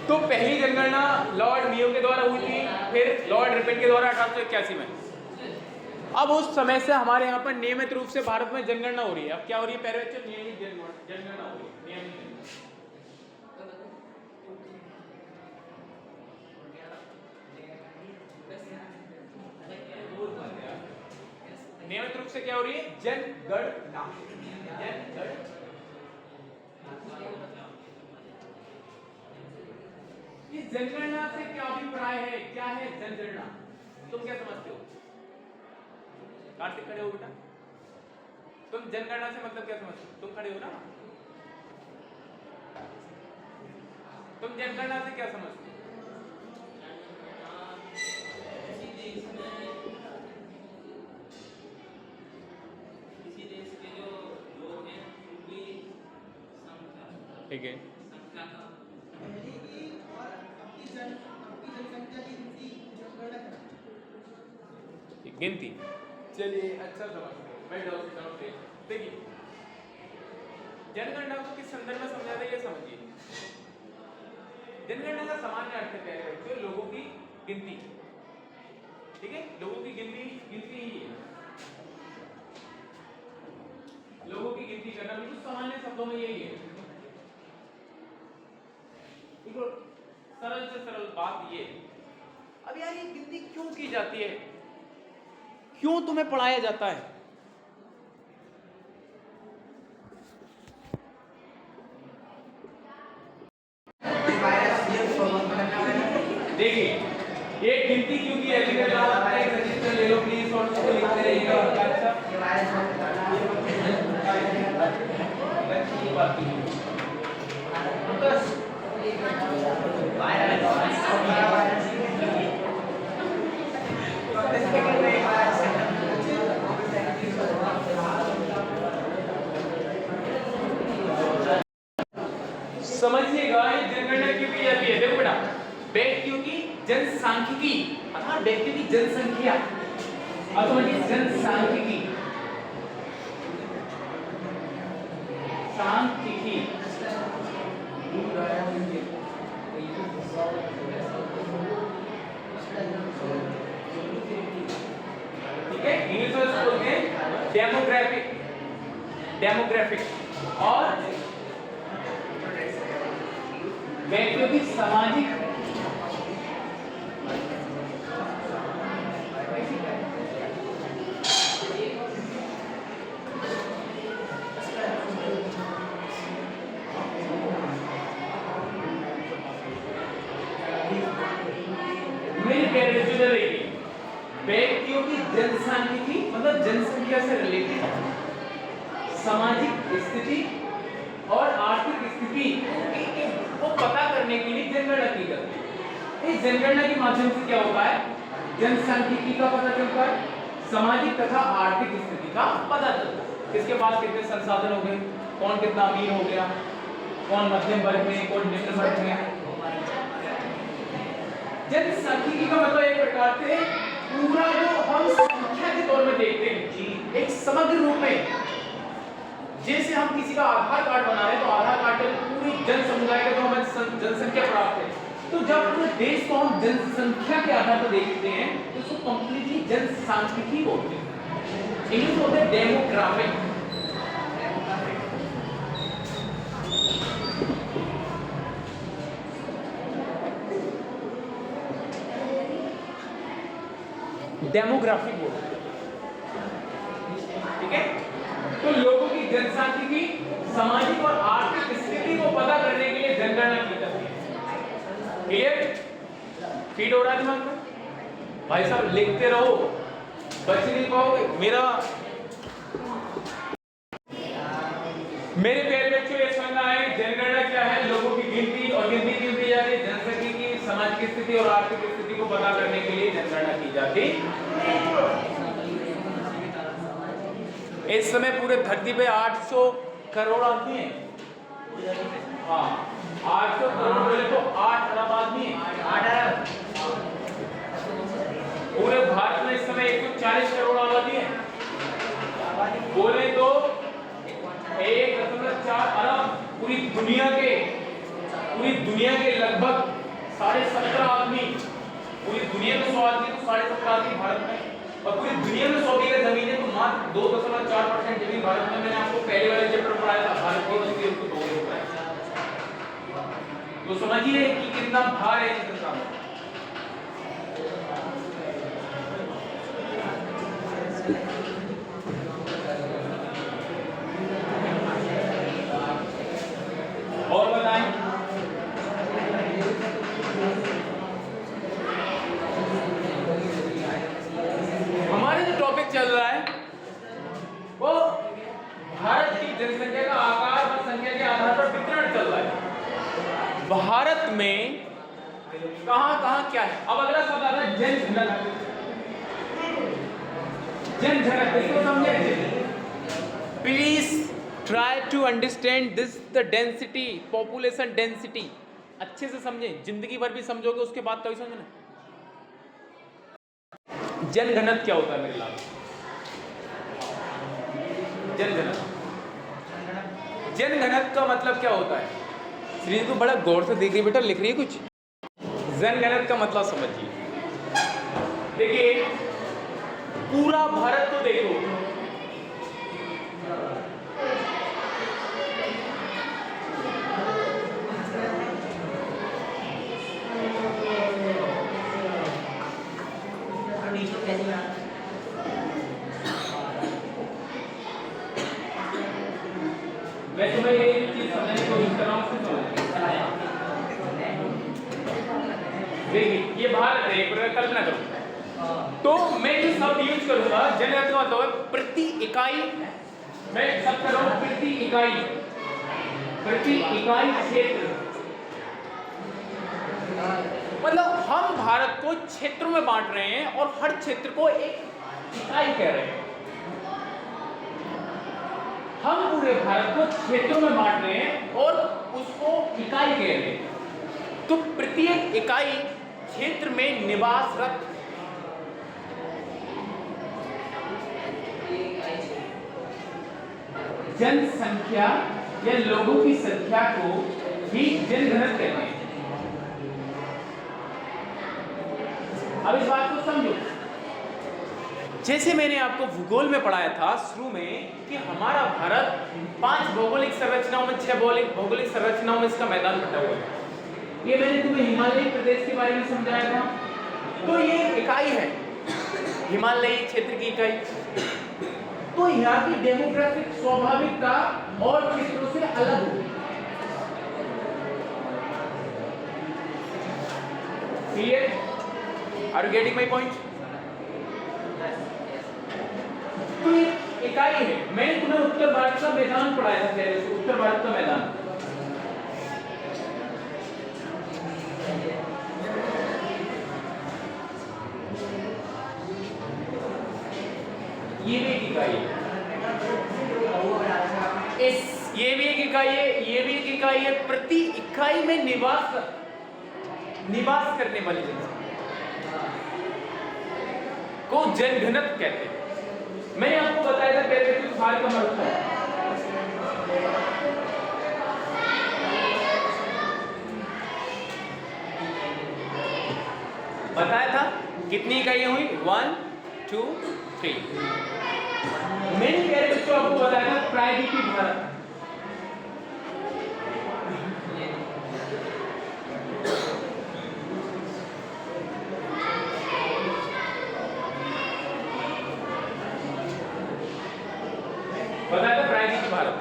तो पहली जनगणना लॉर्ड मियो के द्वारा हुई थी, फिर लॉर्ड रिपन के द्वारा 1881 में। अब उस समय से हमारे यहाँ पर नियमित रूप से भारत में जनगणना हो रही है। अब क्या हो रही है प्यारे बच्चों? नियमित जनगणना हो रही है। नियमित रूप से क्या हो रही है? जनगणना। इस जनगणना से क्या अभिप्राय है? क्या है जनगणना? तुम क्या समझते हो? कार्तिक खड़े हो बेटा। तुम जनगणना से मतलब क्या समझते हो? तुम खड़े हो ना। तुम जनगणना से क्या समझते हो? ठीक है, गिनती। चलिए अच्छा समझते। देखिए जनगणना को किस संदर्भ में समझाते हैं ये समझिए। जनगणना का सामान्य अर्थ क्या है? तो लोगों की गिनती। ठीक है, लोगों की गिनती ही है। लोगों की गिनती करना बिल्कुल सामान्य शब्दों में यही है। सरल से सरल बात ये। अब यार ये गिनती क्यों की जाती है? क्यों तुम्हें पढ़ाया जाता है? देखिए ये गिनती क्यों की है? रजिस्टर ले लो प्लीज और उसको लिखते रहिएगा। समझिएगा ये जनगणना क्यों की जाती है? देखो बेटा, व्यक्तियों की जनसांख्यिकी अर्थात व्यक्तियों की जनसंख्या जनसांख्यिकी सांख्यिकी ठीक है, इंग्लिश में बोलते हैं डेमोग्राफिक और व्यक्तियों की सामाजिक व्यक्तियों की जनसांख्यिकी मतलब जनसंख्या से रिलेटेड सामाजिक स्थिति और आर्थिक स्थिति को पता करने के लिए जनगणना की जाती है। इस जनगणना के माध्यम से क्या होता है? जनसांख्यिकी का पता चलता है, सामाजिक तथा आर्थिक स्थिति का पता चलता है। किसके पास कितने संसाधन हो गए, कौन कितना अमीर हो गया, कौन मध्यम वर्ग में, कौन निम्न वर्ग में। जनसांख्यिकी का मतलब एक प्रकार से पूरा जो हम संख्या के तौर में देखते हैं एक समग्र रूप में। जैसे हम किसी का आधार कार्ड बना रहे हैं तो आधार कार्ड में पूरी जन समुदाय का जो हमें जनसंख्या प्राप्त है, तो जब पूरे देश को हम जनसंख्या के आधार पर देखते हैं तो उसको कंप्लीटली जनसांख्यिकी बोलते हैं। इंग्लिश में होते हैं डेमोग्राफिक। डेमोग्राफिक बोलते हैं। ठीक है, तो लोगों की जनसांख्यिकी सामाजिक और आर्थिक स्थिति को पता करने के लिए जनगणना की जाती है। क्लियर? फीड हो रहा है दिमाग में? भाई साहब लिखते रहो, बच नहीं पाओगे। मेरे प्यारे बच्चों ये समझना है जनगणना क्या है? लोगों की गिनती। और गिनती क्यों की जाती है? जनसंख्या की सामाजिक स्थिति और आर्थिक स्थिति को पता करने के लिए जनगणना की जाती है। इस समय पूरे धरती पे 800 करोड़ आदमी हैं। हाँ, 800 करोड़ बोले तो 8 अरब आदमी हैं। 8 अरब। पूरे भारत में इस समय 140 करोड़ आबादी है। बोले तो 1.4 अरब। पूरी दुनिया के लगभग 17.5 आदमी, पूरी दुनिया में 100 आदमी तो 17.5 आदमी भारत में, और पूरी दुनिया में 100 बीघा जमीन है तो मात्र 2.4% जमीन भारत में। मैंने आपको पहले वाले चैप्टर में पढ़ाया था भारत की वस्तु को 2 होता है। तो समझिए कि कितना भार है इस संसार में। और बताएं, हमारे जो टॉपिक चल रहा है वो भारत की जनसंख्या का आकार और संख्या के आधार पर वितरण चल रहा है। भारत में कहां-कहां क्या है। अब अगला शब्द आता है जनघनत्व। जनघनत्व इसको समझे? Please try to understand this the density, population density. अच्छे से समझे, जिंदगी भर भी समझोगे उसके बाद कभी समझना। जनघनत्व क्या होता है मेरे लाल? जनघनत्व, जनघनत्व का मतलब क्या होता है? श्री को बड़ा गौर से देख रही बेटा, लिख रही है कुछ। जनघनत्व का मतलब समझिए। देखिए पूरा भारत तो देखो, मैं तुम्हें ये चीज समझने की कोशिश कर रहा हूँ। देखिए ये भारत है, कल्पना करो। तो मैं जो शब्द यूज करूंगा जनघनत्व का मतलब प्रति इकाई, मैं शब्द कर रहा हूं प्रति इकाई क्षेत्र। मतलब हम भारत को क्षेत्रों में बांट रहे हैं और हर क्षेत्र को एक इकाई कह रहे हैं। हम पूरे भारत को क्षेत्रों में बांट रहे हैं और उसको इकाई कह रहे हैं। तो प्रत्येक इकाई क्षेत्र में निवासरत जनसंख्या या लोगों की संख्या को ही जनघनत्व कहते हैं। अब इस बात को समझो, जैसे मैंने आपको भूगोल में पढ़ाया था शुरू में कि हमारा भारत 5 भौगोलिक संरचनाओं में 6 भौगोलिक संरचनाओं में इसका मैदान बटा हुआ है। ये मैंने तुम्हें हिमालयी प्रदेश के बारे में समझाया था। तो ये इकाई है, हिमालयी क्षेत्र की इकाई। तो यहाँ की डेमोग्राफिक स्वाभाविकता और क्षेत्रों से अलग होगी। Clear? Are you getting my point? तो ये इकाई है। मैंने तुम्हें उत्तर भारत का मैदान पढ़ाया था पहले से, उत्तर भारत का मैदान। ये भी एक इकाई है, ये भी एक इकाई है, ये भी एक इकाई है। प्रति इकाई में निवास करने वाली जनसंख्या को जनघनत्व कहते हैं। मैंने आपको बताया था पहले कुछ साल का मतलब बताया था। कितनी इकाइयां हुई? 1 2 3। मैंने पहले बच्चों आपको बताया था प्रायद्वीपीय भारत। बताया था प्रायद्वीपीय भारत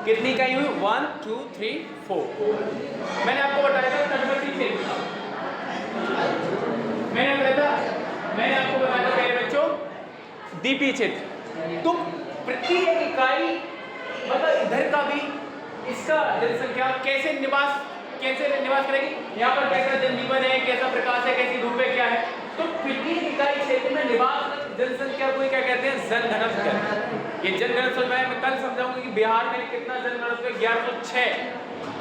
कितनी इकाई हुई? 1 2 3 4। मैंने आपको बताया था तटवर्ती क्षेत्र। मैंने आपको बताया था पहले बच्चों द्वीपीय क्षेत्र। तो प्रत्येक इकाई मतलब इधर का भी इसका जनसंख्या कैसे निवास करेगी। यहाँ पर कैसा जनजीवन है, कैसा प्रकाश है, कैसी धूप है, क्या है। तो प्रत्येक इकाई क्षेत्र में निवास जनसंख्या को क्या कहते हैं? जनघनत्व कहते हैं। ये जनघनत्व मैं कल समझाऊंगा कि बिहार में कितना जनघनत्व है। 1106।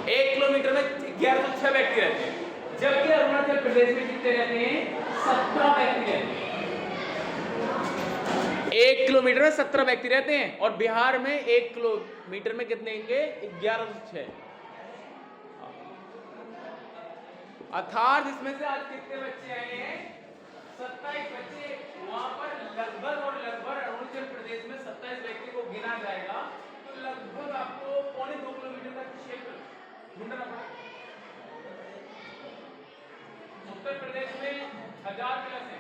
1 किलोमीटर में 1106 व्यक्ति रहते हैं, जबकि अरुणाचल प्रदेश में कितने रहते हैं? 17 व्यक्ति रहते हैं। 1 किलोमीटर में 17 व्यक्ति रहते हैं और बिहार में 1 किलोमीटर में कितने होंगे? 1106। अर्थात इसमें से आज कितने बच्चे आए हैं? 27 बच्चे। वहां पर लगभग और लगभग अरुणाचल प्रदेश में 27 व्यक्ति को गिना जाएगा, तो लगभग आपको 2.25 किलोमीटर का क्षेत्र ढूंढना पड़ेगा। उत्तर प्रदेश में 1000 प्लस है,